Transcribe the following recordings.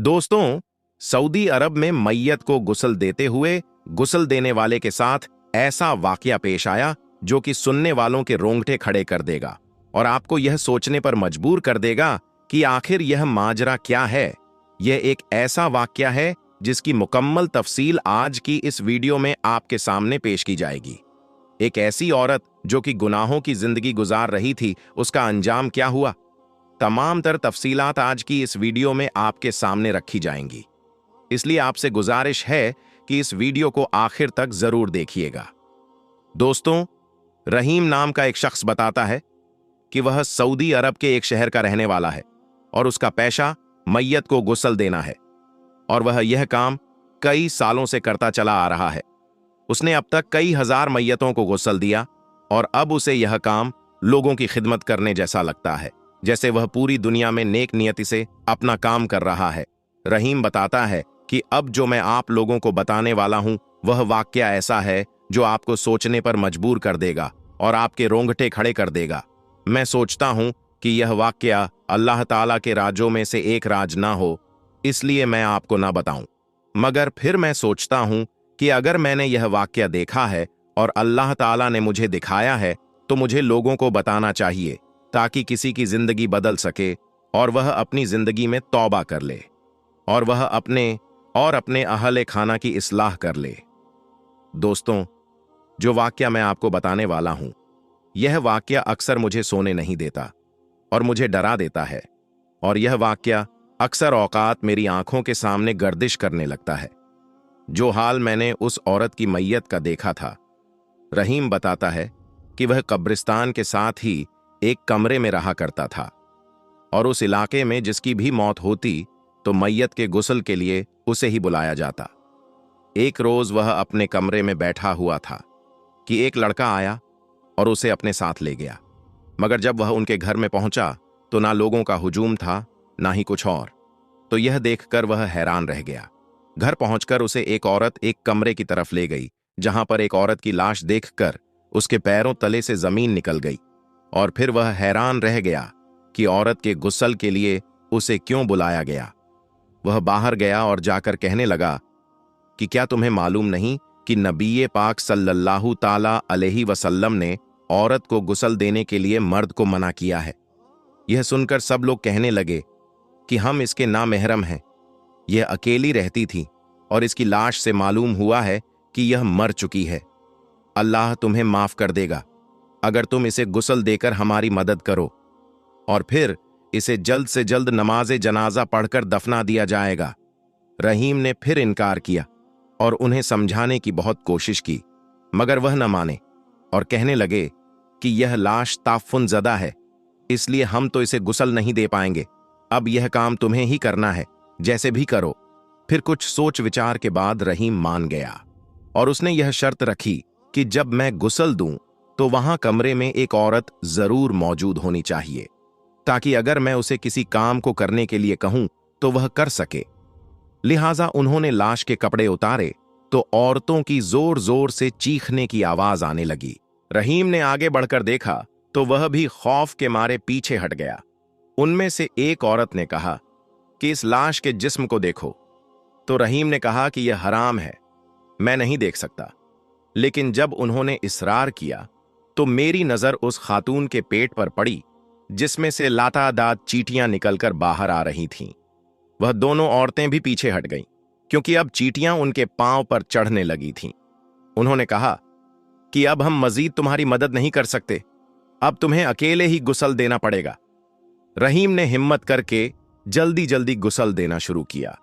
दोस्तों, सऊदी अरब में मैयत को गुस्ल देते हुए गुस्ल देने वाले के साथ ऐसा वाकया पेश आया जो कि सुनने वालों के रोंगटे खड़े कर देगा और आपको यह सोचने पर मजबूर कर देगा कि आखिर यह माजरा क्या है। यह एक ऐसा वाकया है जिसकी मुकम्मल तफसील आज की इस वीडियो में आपके सामने पेश की जाएगी। एक ऐसी औरत जो कि गुनाहों की जिंदगी गुजार रही थी, उसका अंजाम क्या हुआ, तमाम तर तफसीलात आज की इस वीडियो में आपके सामने रखी जाएंगी। इसलिए आपसे गुजारिश है कि इस वीडियो को आखिर तक जरूर देखिएगा। दोस्तों, रहीम नाम का एक शख्स बताता है कि वह सऊदी अरब के एक शहर का रहने वाला है और उसका पेशा मैयत को गुस्ल देना है और वह यह काम कई सालों से करता चला आ रहा है। उसने अब तक कई हजार मैयतों को गुस्ल दिया और अब उसे यह काम लोगों की खिदमत करने जैसा लगता है, जैसे वह पूरी दुनिया में नेक नियति से अपना काम कर रहा है। रहीम बताता है कि अब जो मैं आप लोगों को बताने वाला हूं वह वाकया ऐसा है जो आपको सोचने पर मजबूर कर देगा और आपके रोंगटे खड़े कर देगा। मैं सोचता हूं कि यह वाकया अल्लाह ताला के राजों में से एक राज ना हो, इसलिए मैं आपको ना बताऊं। मगर फिर मैं सोचता हूं कि अगर मैंने यह वाकया देखा है और अल्लाह ताला ने मुझे दिखाया है तो मुझे लोगों को बताना चाहिए ताकि किसी की जिंदगी बदल सके और वह अपनी जिंदगी में तौबा कर ले और वह अपने अहले खाना की इस्लाह कर ले। दोस्तों, जो वाकया मैं आपको बताने वाला हूं, यह वाकया अक्सर मुझे सोने नहीं देता और मुझे डरा देता है और यह वाकया अक्सर औकात मेरी आंखों के सामने गर्दिश करने लगता है। जो हाल मैंने उस औरत की मैयत का देखा था। रहीम बताता है कि वह कब्रिस्तान के साथ ही एक कमरे में रहा करता था और उस इलाके में जिसकी भी मौत होती तो मैयत के गुस्ल के लिए उसे ही बुलाया जाता। एक रोज वह अपने कमरे में बैठा हुआ था कि एक लड़का आया और उसे अपने साथ ले गया। मगर जब वह उनके घर में पहुंचा तो ना लोगों का हुजूम था ना ही कुछ और। तो यह देखकर वह हैरान रह गया। घर पहुंचकर उसे एक औरत एक कमरे की तरफ ले गई जहां पर एक औरत की लाश देखकर उसके पैरों तले से जमीन निकल गई और फिर वह हैरान रह गया कि औरत के गुस्ल के लिए उसे क्यों बुलाया गया। वह बाहर गया और जाकर कहने लगा कि क्या तुम्हें मालूम नहीं कि नबी पाक सल्लल्लाहु ताला अलैहि वसल्लम ने औरत को गुस्ल देने के लिए मर्द को मना किया है। यह सुनकर सब लोग कहने लगे कि हम इसके नामहरम हैं। यह अकेली रहती थी और इसकी लाश से मालूम हुआ है कि यह मर चुकी है। अल्लाह तुम्हें माफ कर देगा अगर तुम इसे गुस्ल देकर हमारी मदद करो और फिर इसे जल्द से जल्द नमाज़े जनाजा पढ़कर दफना दिया जाएगा। रहीम ने फिर इनकार किया और उन्हें समझाने की बहुत कोशिश की, मगर वह न माने और कहने लगे कि यह लाश ताफुन ज़दा है, इसलिए हम तो इसे गुस्ल नहीं दे पाएंगे। अब यह काम तुम्हें ही करना है, जैसे भी करो। फिर कुछ सोच विचार के बाद रहीम मान गया और उसने यह शर्त रखी कि जब मैं गुस्ल दूं तो वहां कमरे में एक औरत जरूर मौजूद होनी चाहिए ताकि अगर मैं उसे किसी काम को करने के लिए कहूं तो वह कर सके। लिहाजा उन्होंने लाश के कपड़े उतारे तो औरतों की जोर जोर से चीखने की आवाज आने लगी। रहीम ने आगे बढ़कर देखा तो वह भी खौफ के मारे पीछे हट गया। उनमें से एक औरत ने कहा कि इस लाश के जिस्म को देखो। तो रहीम ने कहा कि यह हराम है, मैं नहीं देख सकता। लेकिन जब उन्होंने इसरार किया तो मेरी नजर उस खातून के पेट पर पड़ी जिसमें से लातादाद चींटियां निकलकर बाहर आ रही थीं। वह दोनों औरतें भी पीछे हट गईं क्योंकि अब चींटियां उनके पांव पर चढ़ने लगी थीं। उन्होंने कहा कि अब हम मजीद तुम्हारी मदद नहीं कर सकते, अब तुम्हें अकेले ही गुस्ल देना पड़ेगा। रहीम ने हिम्मत करके जल्दी जल्दी गुस्ल देना शुरू किया।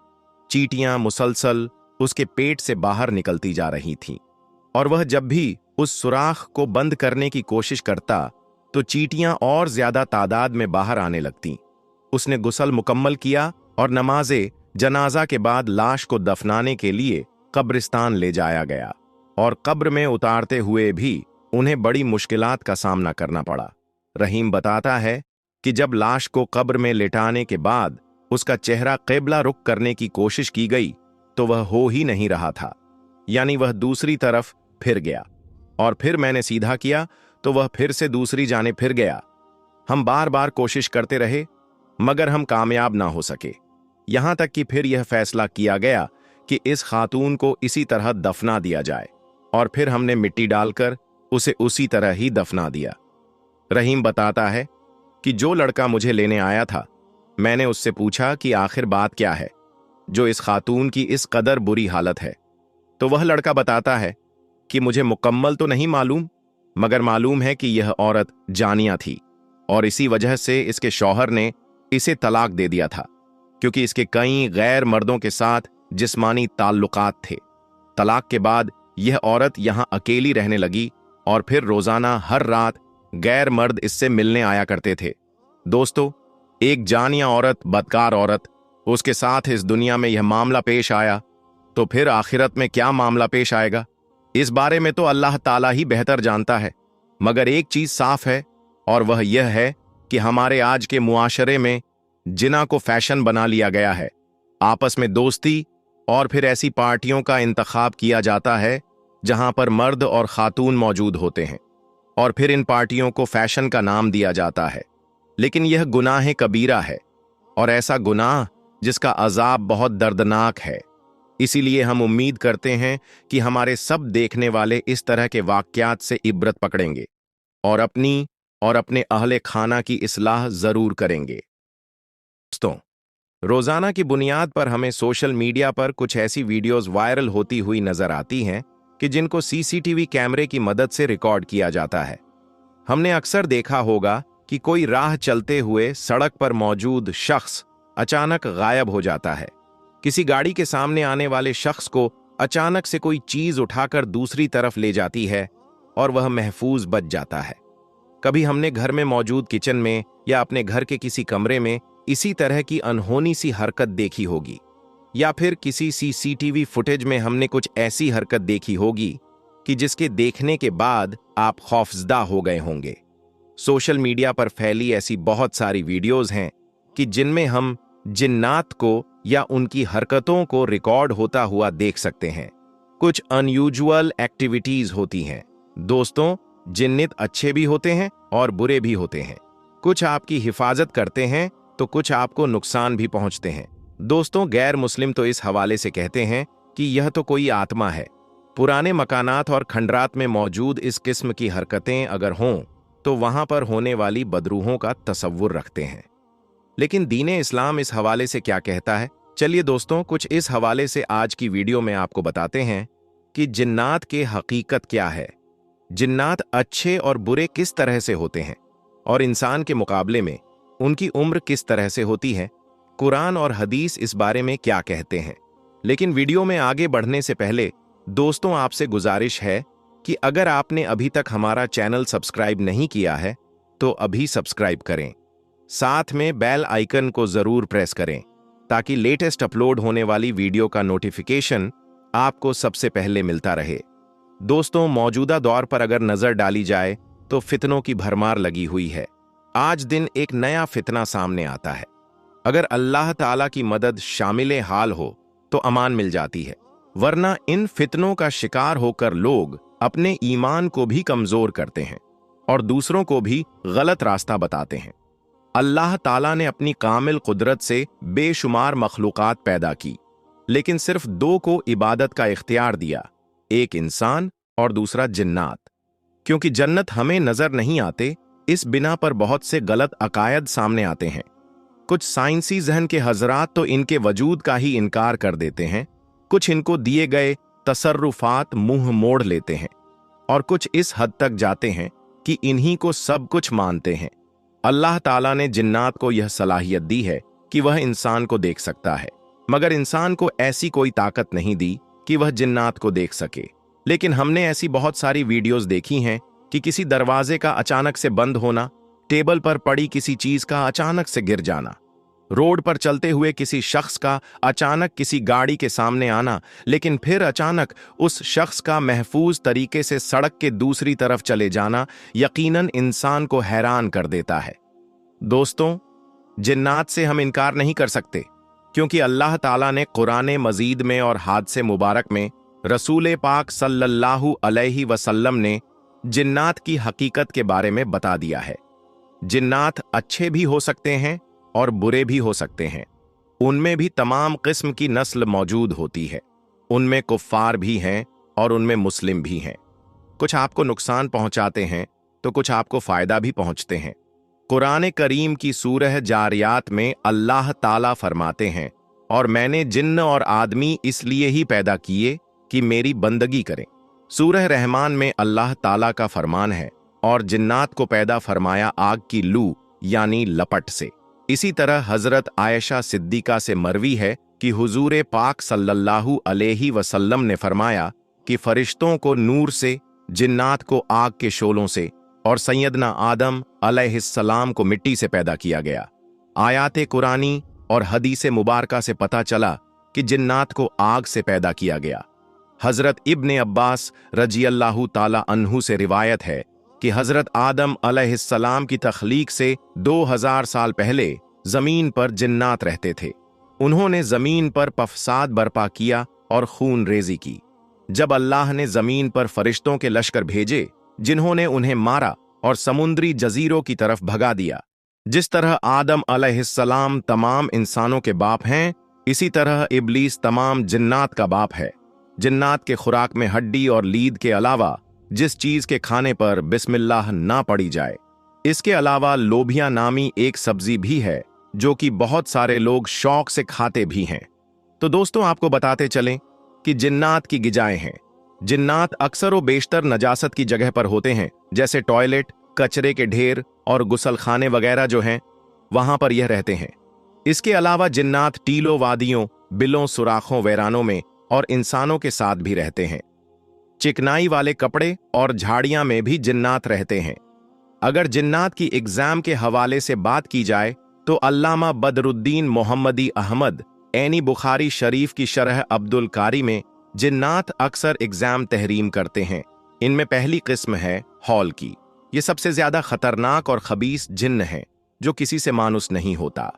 चींटियां मुसलसल उसके पेट से बाहर निकलती जा रही थीं और वह जब भी उस सुराख को बंद करने की कोशिश करता तो चींटियां और ज्यादा तादाद में बाहर आने लगतीं। उसने गुस्ल मुकम्मल किया और नमाज़े जनाजा के बाद लाश को दफनाने के लिए कब्रिस्तान ले जाया गया और कब्र में उतारते हुए भी उन्हें बड़ी मुश्किलात का सामना करना पड़ा। रहीम बताता है कि जब लाश को कब्र में लिटाने के बाद उसका चेहरा क़िबला रुख करने की कोशिश की गई तो वह हो ही नहीं रहा था, यानी वह दूसरी तरफ फिर गया और फिर मैंने सीधा किया तो वह फिर से दूसरी जानिब फिर गया। हम बार बार कोशिश करते रहे मगर हम कामयाब ना हो सके। यहां तक कि फिर यह फैसला किया गया कि इस खातून को इसी तरह दफना दिया जाए, और फिर हमने मिट्टी डालकर उसे उसी तरह ही दफना दिया। रहीम बताता है कि जो लड़का मुझे लेने आया था, मैंने उससे पूछा कि आखिर बात क्या है जो इस खातून की इस कदर बुरी हालत है। तो वह लड़का बताता है कि मुझे मुकम्मल तो नहीं मालूम, मगर मालूम है कि यह औरत जानिया थी और इसी वजह से इसके शौहर ने इसे तलाक दे दिया था, क्योंकि इसके कई गैर मर्दों के साथ जिस्मानी ताल्लुकात थे। तलाक के बाद यह औरत यहां अकेली रहने लगी और फिर रोजाना हर रात गैर मर्द इससे मिलने आया करते थे। दोस्तों, एक जानिया औरत, बदकार औरत, उसके साथ इस दुनिया में यह मामला पेश आया, तो फिर आखिरत में क्या मामला पेश आएगा, इस बारे में तो अल्लाह ताला ही बेहतर जानता है। मगर एक चीज साफ है, और वह यह है कि हमारे आज के मुआशरे में जिना को फैशन बना लिया गया है। आपस में दोस्ती और फिर ऐसी पार्टियों का इंतखाब किया जाता है जहां पर मर्द और खातून मौजूद होते हैं, और फिर इन पार्टियों को फैशन का नाम दिया जाता है। लेकिन यह गुनाह कबीरा है, और ऐसा गुनाह जिसका अजाब बहुत दर्दनाक है। इसीलिए हम उम्मीद करते हैं कि हमारे सब देखने वाले इस तरह के वाकयात से इबरत पकड़ेंगे और अपनी और अपने अहले खाना की इस्लाह जरूर करेंगे। दोस्तों, रोजाना की बुनियाद पर हमें सोशल मीडिया पर कुछ ऐसी वीडियोस वायरल होती हुई नजर आती हैं कि जिनको सीसीटीवी कैमरे की मदद से रिकॉर्ड किया जाता है। हमने अक्सर देखा होगा कि कोई राह चलते हुए सड़क पर मौजूद शख्स अचानक गायब हो जाता है। किसी गाड़ी के सामने आने वाले शख्स को अचानक से कोई चीज उठाकर दूसरी तरफ ले जाती है और वह महफूज बच जाता है। कभी हमने घर में मौजूद किचन में या अपने घर के किसी कमरे में इसी तरह की अनहोनी सी हरकत देखी होगी, या फिर किसी सीसीटीवी फुटेज में हमने कुछ ऐसी हरकत देखी होगी कि जिसके देखने के बाद आप खौफजदा हो गए होंगे। सोशल मीडिया पर फैली ऐसी बहुत सारी वीडियोस हैं कि जिनमें हम जिन्नात को या उनकी हरकतों को रिकॉर्ड होता हुआ देख सकते हैं। कुछ अनयूजुअल एक्टिविटीज होती हैं। दोस्तों, जिन्नित अच्छे भी होते हैं और बुरे भी होते हैं। कुछ आपकी हिफाजत करते हैं तो कुछ आपको नुकसान भी पहुंचते हैं। दोस्तों, गैर मुस्लिम तो इस हवाले से कहते हैं कि यह तो कोई आत्मा है। पुराने मकानात और खंडरात में मौजूद इस किस्म की हरकतें अगर हों तो वहां पर होने वाली बदरूहों का तसव्वुर रखते हैं। लेकिन दीने इस्लाम इस हवाले से क्या कहता है? चलिए दोस्तों, कुछ इस हवाले से आज की वीडियो में आपको बताते हैं कि जिन्नात के हकीकत क्या है, जिन्नात अच्छे और बुरे किस तरह से होते हैं और इंसान के मुकाबले में उनकी उम्र किस तरह से होती है, कुरान और हदीस इस बारे में क्या कहते हैं। लेकिन वीडियो में आगे बढ़ने से पहले दोस्तों, आपसे गुजारिश है कि अगर आपने अभी तक हमारा चैनल सब्सक्राइब नहीं किया है तो अभी सब्सक्राइब करें, साथ में बेल आइकन को जरूर प्रेस करें ताकि लेटेस्ट अपलोड होने वाली वीडियो का नोटिफिकेशन आपको सबसे पहले मिलता रहे। दोस्तों, मौजूदा दौर पर अगर नजर डाली जाए तो फितनों की भरमार लगी हुई है। आज दिन एक नया फितना सामने आता है। अगर अल्लाह ताला की मदद शामिल हाल हो तो अमान मिल जाती है, वरना इन फितनों का शिकार होकर लोग अपने ईमान को भी कमजोर करते हैं और दूसरों को भी गलत रास्ता बताते हैं। अल्लाह ताला ने अपनी कामिल कुदरत से बेशुमार मखलूकात पैदा की, लेकिन सिर्फ दो को इबादत का इख्तियार दिया, एक इंसान और दूसरा जिन्नात। क्योंकि जन्नत हमें नजर नहीं आते, इस बिना पर बहुत से गलत अकायद सामने आते हैं। कुछ साइंसी जहन के हजरात तो इनके वजूद का ही इनकार कर देते हैं, कुछ इनको दिए गए तसर्रुफात मुंह मोड़ लेते हैं, और कुछ इस हद तक जाते हैं कि इन्हीं को सब कुछ मानते हैं। अल्लाह ताला ने जिन्नात को यह सलाहियत दी है कि वह इंसान को देख सकता है, मगर इंसान को ऐसी कोई ताकत नहीं दी कि वह जिन्नात को देख सके। लेकिन हमने ऐसी बहुत सारी वीडियोस देखी हैं कि किसी दरवाजे का अचानक से बंद होना, टेबल पर पड़ी किसी चीज का अचानक से गिर जाना, रोड पर चलते हुए किसी शख्स का अचानक किसी गाड़ी के सामने आना, लेकिन फिर अचानक उस शख्स का महफूज तरीके से सड़क के दूसरी तरफ चले जाना यकीनन इंसान को हैरान कर देता है। दोस्तों, जिन्नात से हम इनकार नहीं कर सकते, क्योंकि अल्लाह ताला ने कुरान मजीद में और हादसे मुबारक में रसूल पाक सल्लल्लाहु अलैहि वसल्लम ने जिन्नात की हकीकत के बारे में बता दिया है। जिन्नात अच्छे भी हो सकते हैं और बुरे भी हो सकते हैं। उनमें भी तमाम किस्म की नस्ल मौजूद होती है। उनमें कुफ्फार भी हैं और उनमें मुस्लिम भी हैं। कुछ आपको नुकसान पहुंचाते हैं तो कुछ आपको फायदा भी पहुंचते हैं। कुरान करीम की सूरह जारियात में अल्लाह ताला फरमाते हैं, और मैंने जिन्न और आदमी इसलिए ही पैदा किए कि मेरी बंदगी करें। सूरह रहमान में अल्लाह ताला का फरमान है, और जिन्नात को पैदा फरमाया आग की लू यानी लपट से। इसी तरह हजरत आयशा सिद्दीका से मरवी है कि हुजूर पाक सल्लल्लाहु अलैहि वसल्लम ने फरमाया कि फरिश्तों को नूर से, जिन्नात को आग के शोलों से और सैयदना आदम अलैहिस्सलाम को मिट्टी से पैदा किया गया। आयाते कुरानी और हदीसे मुबारका से पता चला कि जिन्नात को आग से पैदा किया गया। हजरत इब्ने अब्बास रजियल्लाहु ताला अन्हु से रिवायत है कि हजरत आदम अलैहिस्सलाम की तख्लीक से 2000 साल पहले जमीन पर जिन्नात रहते थे। उन्होंने जमीन पर फसाद बर्पा किया और खून रेजी की। जब अल्लाह ने जमीन पर फरिश्तों के लश्कर भेजे जिन्होंने उन्हें मारा और समुद्री जजीरों की तरफ भगा दिया। जिस तरह आदम अलैहिस्सलाम तमाम इंसानों के बाप हैं, इसी तरह इब्लीस तमाम जिन्नात का बाप है। जिन्नात के खुराक में हड्डी और लीद के अलावा जिस चीज के खाने पर बिस्मिल्लाह ना पड़ी जाए, इसके अलावा लोबिया नामी एक सब्जी भी है जो कि बहुत सारे लोग शौक से खाते भी हैं। तो दोस्तों, आपको बताते चलें कि जिन्नात की गिजाएं हैं। जिन्नात अक्सर व बेशतर नजासत की जगह पर होते हैं, जैसे टॉयलेट, कचरे के ढेर और गुसलखाने वगैरह जो हैं, वहां पर यह रहते हैं। इसके अलावा जिन्नात टीलों, वादियों, बिलों, सुराखों, वैरानों में और इंसानों के साथ भी रहते हैं। चिकनाई वाले कपड़े और झाड़ियां में भी जिन्नात रहते हैं। अगर जिन्नात की एग्जाम के हवाले से बात की जाए तो अल्लामा बदरुद्दीन मोहम्मदी अहमद ऐनी बुखारी शरीफ की शरह अब्दुल कारी में जिन्नात अक्सर एग्जाम तहरीम करते हैं। इनमें पहली किस्म है हॉल की। ये सबसे ज्यादा खतरनाक और खबीस जिन्न है जो किसी से मानुस नहीं होता।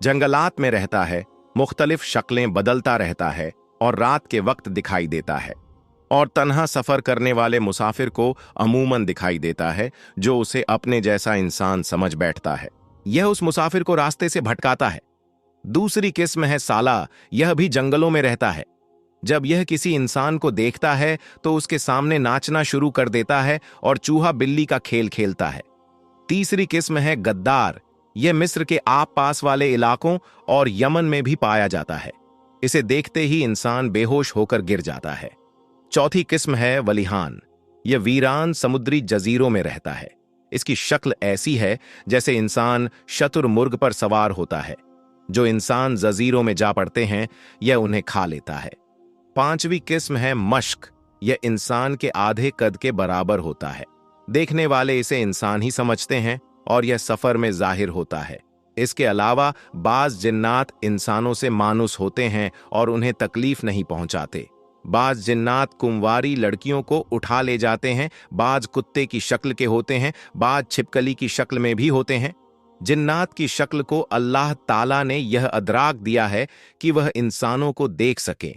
जंगलात में रहता है, मुख्तलिफ शक्लें बदलता रहता है और रात के वक्त दिखाई देता है, और तन्हा सफर करने वाले मुसाफिर को अमूमन दिखाई देता है जो उसे अपने जैसा इंसान समझ बैठता है। यह उस मुसाफिर को रास्ते से भटकाता है। दूसरी किस्म है साला। यह भी जंगलों में रहता है। जब यह किसी इंसान को देखता है तो उसके सामने नाचना शुरू कर देता है और चूहा बिल्ली का खेल खेलता है। तीसरी किस्म है गद्दार। यह मिस्र के आप पास वाले इलाकों और यमन में भी पाया जाता है। इसे देखते ही इंसान बेहोश होकर गिर जाता है। चौथी किस्म है वलिहान। यह वीरान समुद्री जजीरों में रहता है। इसकी शक्ल ऐसी है जैसे इंसान शतुरमुर्ग पर सवार होता है। जो इंसान जजीरों में जा पड़ते हैं, यह उन्हें खा लेता है। पांचवी किस्म है मश्क। यह इंसान के आधे कद के बराबर होता है। देखने वाले इसे इंसान ही समझते हैं और यह सफर में जाहिर होता है। इसके अलावा बाज जिन्नात इंसानों से मानुस होते हैं और उन्हें तकलीफ नहीं पहुंचाते। बाज जिन्नात कुंवारी लड़कियों को उठा ले जाते हैं। बाज कुत्ते की शक्ल के होते हैं, बाज छिपकली की शक्ल में भी होते हैं। जिन्नात की शक्ल को अल्लाह ताला ने यह अदराक दिया है कि वह इंसानों को देख सके,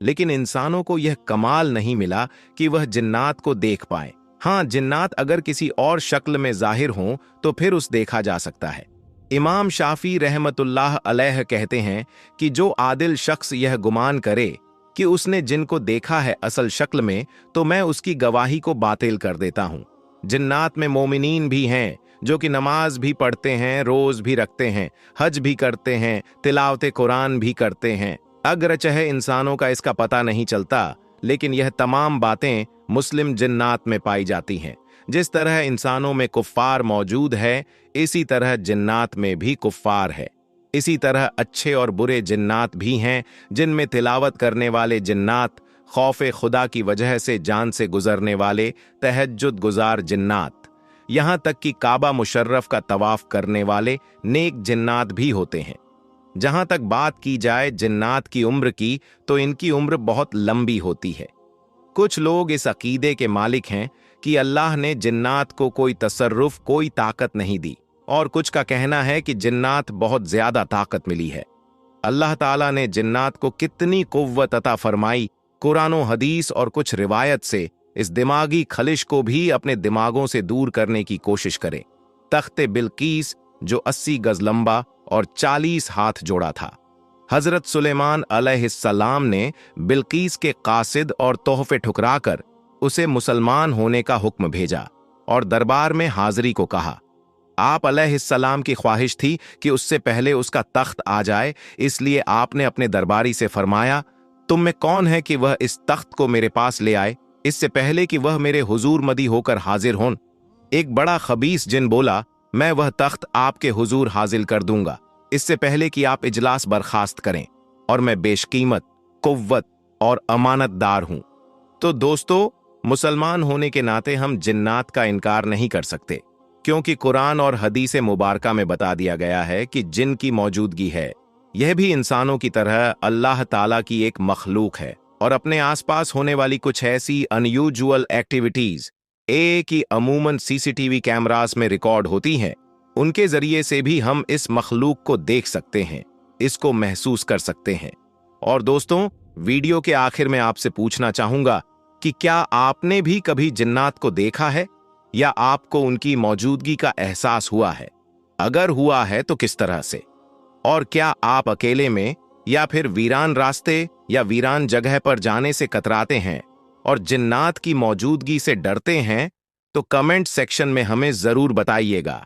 लेकिन इंसानों को यह कमाल नहीं मिला कि वह जिन्नात को देख पाए। हाँ, जिन्नात अगर किसी और शक्ल में जाहिर हों तो फिर उस देखा जा सकता है। इमाम शाफी रहमतुल्लाह अलैह कहते हैं कि जो आदिल शख्स यह गुमान करे कि उसने जिनको देखा है असल शक्ल में, तो मैं उसकी गवाही को बातिल कर देता हूँ। जिन्नात में मोमिनीन भी हैं जो कि नमाज भी पढ़ते हैं, रोज भी रखते हैं, हज भी करते हैं, तिलावत कुरान भी करते हैं। अगरचह इंसानों का इसका पता नहीं चलता, लेकिन यह तमाम बातें मुस्लिम जिन्नात में पाई जाती हैं। जिस तरह इंसानों में कुफ्फार मौजूद है, इसी तरह जिन्नात में भी कुफ्फार है। इसी तरह अच्छे और बुरे जिन्नात भी हैं, जिनमें तिलावत करने वाले जिन्नात, खौफे खुदा की वजह से जान से गुजरने वाले तहज्जुद गुजार जिन्नात, यहाँ तक कि काबा मुशर्रफ का तवाफ करने वाले नेक जिन्नात भी होते हैं। जहां तक बात की जाए जिन्नात की उम्र की, तो इनकी उम्र बहुत लंबी होती है। कुछ लोग इस अकीदे के मालिक हैं कि अल्लाह ने जिन्नात को कोई तसर्रुफ, कोई ताकत नहीं दी, और कुछ का कहना है कि जिन्नात बहुत ज्यादा ताकत मिली है। अल्लाह ताला ने जिन्नात को कितनी कुव्वत अता फरमाई, कुरान और हदीस और कुछ रिवायत से इस दिमागी खलिश को भी अपने दिमागों से दूर करने की कोशिश करें। तख्ते बिल्कीस जो 80 गज लंबा और 40 हाथ जोड़ा था, हजरत सुलेमान अलैहिस्सलाम ने बिल्कीस के कासिद और तोहफे ठुकराकर उसे मुसलमान होने का हुक्म भेजा और दरबार में हाजिरी को कहा। आप अलैहिस्सलाम की ख्वाहिश थी कि उससे पहले उसका तख्त आ जाए, इसलिए आपने अपने दरबारी से फरमाया, तुम में कौन है कि वह इस तख्त को मेरे पास ले आए, इससे पहले कि वह मेरे हुजूर मदी होकर हाजिर हों। एक बड़ा खबीस जिन बोला, मैं वह तख्त आपके हुजूर हाजिर कर दूंगा, इससे पहले कि आप इजलास बर्खास्त करें, और मैं बेशकीमत, कुव्वत और अमानतदार हूं। तो दोस्तों, मुसलमान होने के नाते हम जिन्नात का इनकार नहीं कर सकते, क्योंकि कुरान और हदीस मुबारका में बता दिया गया है कि जिन की मौजूदगी है, यह भी इंसानों की तरह अल्लाह ताला की एक मखलूक है, और अपने आसपास होने वाली कुछ ऐसी अनयूजुअल एक्टिविटीज की अमूमन सीसीटीवी कैमरास में रिकॉर्ड होती हैं, उनके जरिए से भी हम इस मखलूक को देख सकते हैं, इसको महसूस कर सकते हैं। और दोस्तों, वीडियो के आखिर में आपसे पूछना चाहूंगा कि क्या आपने भी कभी जिन्नात को देखा है, या आपको उनकी मौजूदगी का एहसास हुआ है? अगर हुआ है तो किस तरह से? और क्या आप अकेले में या फिर वीरान रास्ते या वीरान जगह पर जाने से कतराते हैं और जिन्नात की मौजूदगी से डरते हैं? तो कमेंट सेक्शन में हमें जरूर बताइएगा।